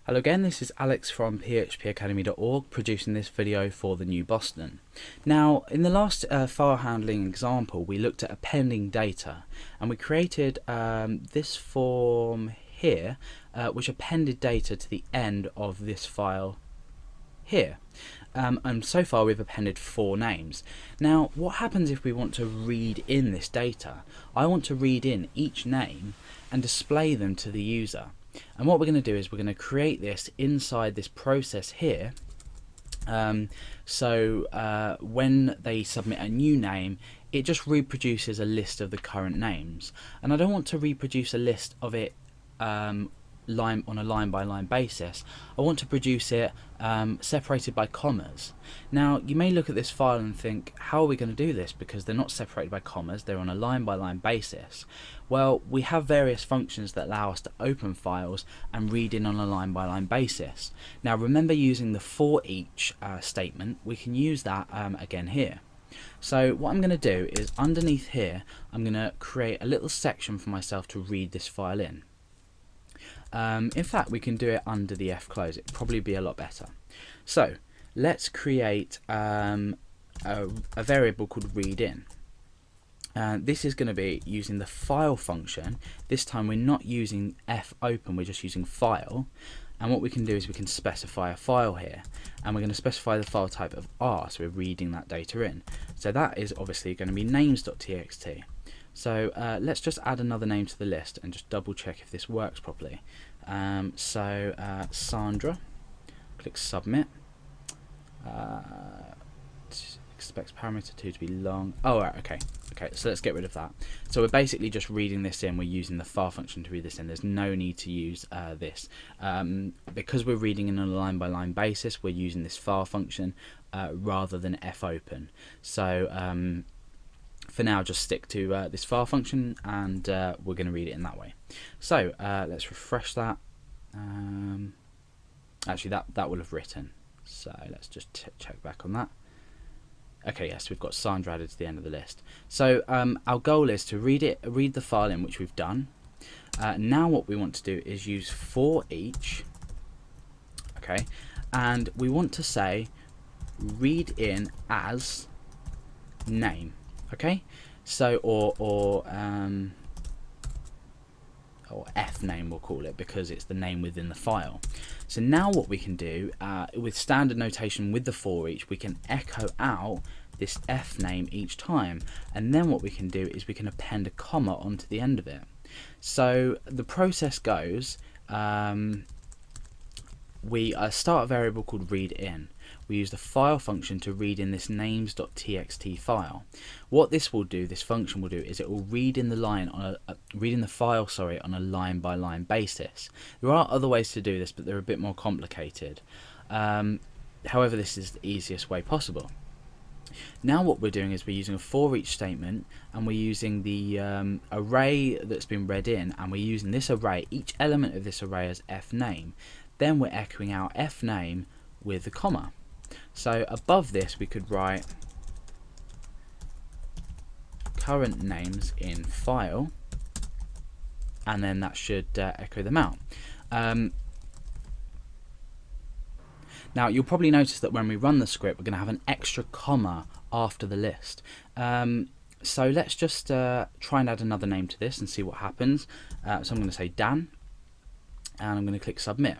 Hello again, this is Alex from phpacademy.org producing this video for the New Boston. Now, in the last file handling example, we looked at appending data and we created this form here which appended data to the end of this file here. And so far we've appended 4 names. Now, what happens if we want to read in this data? I want to read in each name and display them to the user. And what we're going to do is we're going to create this inside this process here. So when they submit a new name, it just reproduces a list of the current names. And I don't want to reproduce a list of it on a line-by-line basis. I want to produce it separated by commas. Now, you may look at this file and think, how are we going to do this? Because they're not separated by commas, they're on a line-by-line basis. Well, we have various functions that allow us to open files and read in on a line-by-line basis. Now, remember using the for each statement, we can use that again here. So what I'm going to do is underneath here, I'm going to create a little section for myself to read this file in. In fact, we can do it under the F close. It'd probably be a lot better. So let's create a variable called readIn. This is going to be using the file function. This time we're not using fopen, we're just using file. And what we can do is we can specify a file here, and we're going to specify the file type of R, so we're reading that data in. So that is obviously going to be names.txt. So let's just add another name to the list and just double check if this works properly. Sandra, click submit. Expects parameter 2 to be long. Oh, right, okay, so let's get rid of that. So we're basically just reading this in, we're using the file function to read this in. There's no need to use this. Because we're reading in on a line-by-line basis, we're using this file function rather than fopen. So for now, just stick to this file function, and we're going to read it in that way. So let's refresh that. Actually, that will have written. So let's just check back on that. Okay, yes, we've got Sandra added to the end of the list. So our goal is to read the file in, which we've done. Now what we want to do is use for each. Okay, and we want to say read in as name. Okay, so or F name we'll call it, because it's the name within the file. So now what we can do with standard notation with the for each, we can echo out this F name each time, and then what we can do is we can append a comma onto the end of it. So the process goes, we start a variable called readIn. We use the file function to read in this names.txt file. What this function will do is it will read in the file on a line-by-line basis. There are other ways to do this, but they're a bit more complicated. However, this is the easiest way possible. Now what we're doing is we're using a for each statement, and we're using the array that's been read in, and we're using this array, each element of this array as f name. Then we're echoing out f name with the comma. So above this we could write current names in file, and then that should echo them out. Now you'll probably notice that when we run the script, we're going to have an extra comma after the list. So let's just try and add another name to this and see what happens. So I'm going to say Dan, and I'm going to click submit.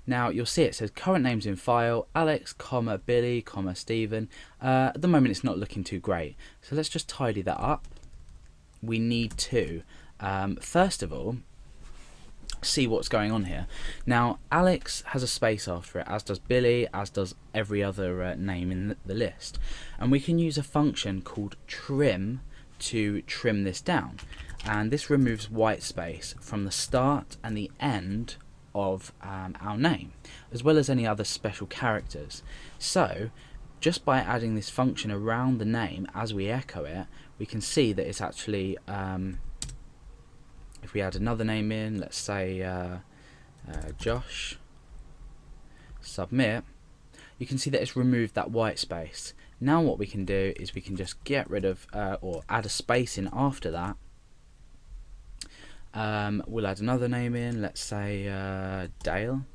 Now you'll see it says current names in file, Alex, Billy, Stephen. At the moment it's not looking too great, so let's just tidy that up. We need to first of all see what's going on here. Now Alex has a space after it, as does Billy, as does every other name in the list, and we can use a function called trim to trim this down, and this removes white space from the start and the end of our name, as well as any other special characters. So just by adding this function around the name as we echo it, we can see that it's actually if we add another name in, let's say Josh, submit, you can see that it's removed that white space. Now what we can do is we can just get rid of or add a space in after that. We'll add another name in, let's say Dale,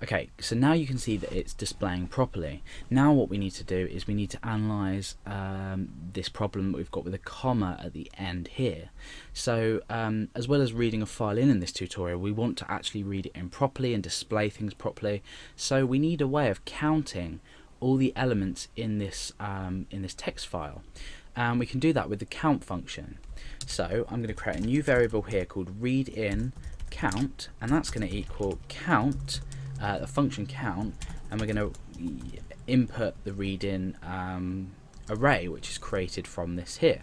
Okay, so now you can see that it's displaying properly. Now what we need to do is we need to analyse this problem that we've got with a comma at the end here. So as well as reading a file in this tutorial, we want to actually read it in properly and display things properly. So we need a way of counting all the elements in this text file. And we can do that with the count function. So I'm going to create a new variable here called readIn count, and that's going to equal count, the function count, and we're going to input the readIn array, which is created from this here.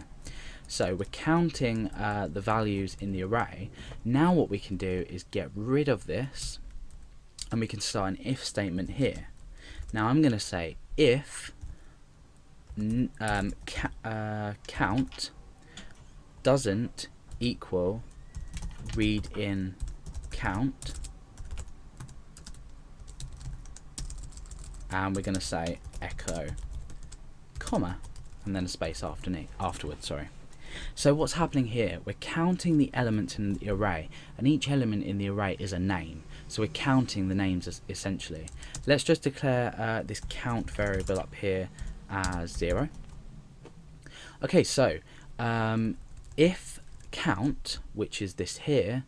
So we're counting the values in the array. Now what we can do is get rid of this, and we can start an if statement here. Now I'm going to say if count doesn't equal readIn count, and we're going to say echo comma and then a space afterwards. So what's happening here, we're counting the elements in the array, and each element in the array is a name, so we're counting the names essentially. Let's just declare this count variable up here as 0. Okay, so if count, which is this here,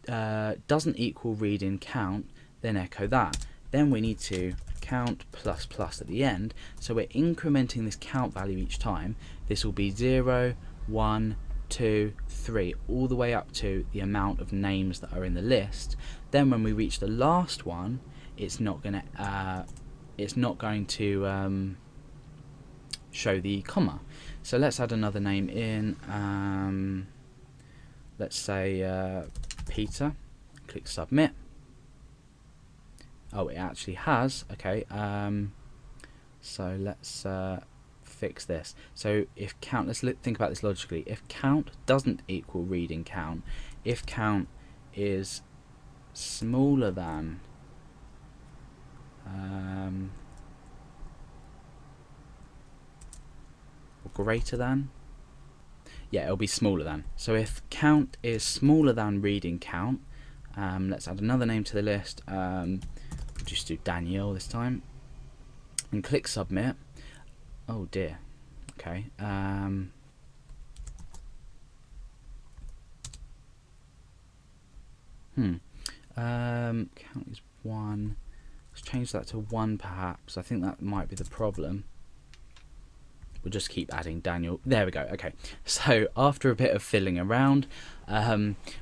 doesn't equal readIn count, then echo that. Then we need to count plus plus at the end, so we're incrementing this count value each time. This will be 0, 1, 2, 3, all the way up to the amount of names that are in the list. Then when we reach the last one, it's not going to show the comma. So let's add another name in. Let's say Peter. Click submit. Oh, it actually has. Okay. So let's fix this. So if count, let's think about this logically. If count doesn't equal readIn count, if count is smaller than or greater than, yeah, it'll be smaller than. So if count is smaller than readIn count, let's add another name to the list. We'll just do Daniel this time, and click submit. Oh dear. Okay. Count is 1. Let's change that to 1 perhaps. I think that might be the problem. We'll just keep adding Daniel. There we go. Okay, so after a bit of fiddling around,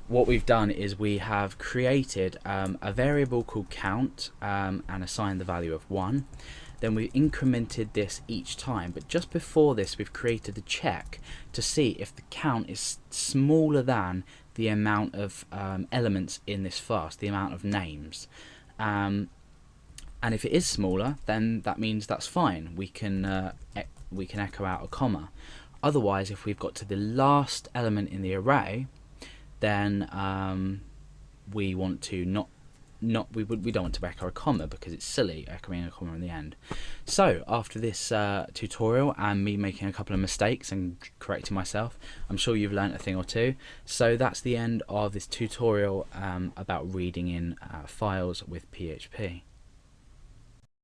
what we've done is we have created a variable called count and assigned the value of 1. Then we incremented this each time, but just before this we've created a check to see if the count is smaller than the amount of elements in this fast, the amount of names. And if it is smaller, then that means that's fine. We can echo out a comma. Otherwise, if we've got to the last element in the array, then we want to we don't want to echo a comma because it's silly echoing a comma in the end. So after this tutorial and me making a couple of mistakes and correcting myself, I'm sure you've learnt a thing or two. So that's the end of this tutorial about reading in files with PHP.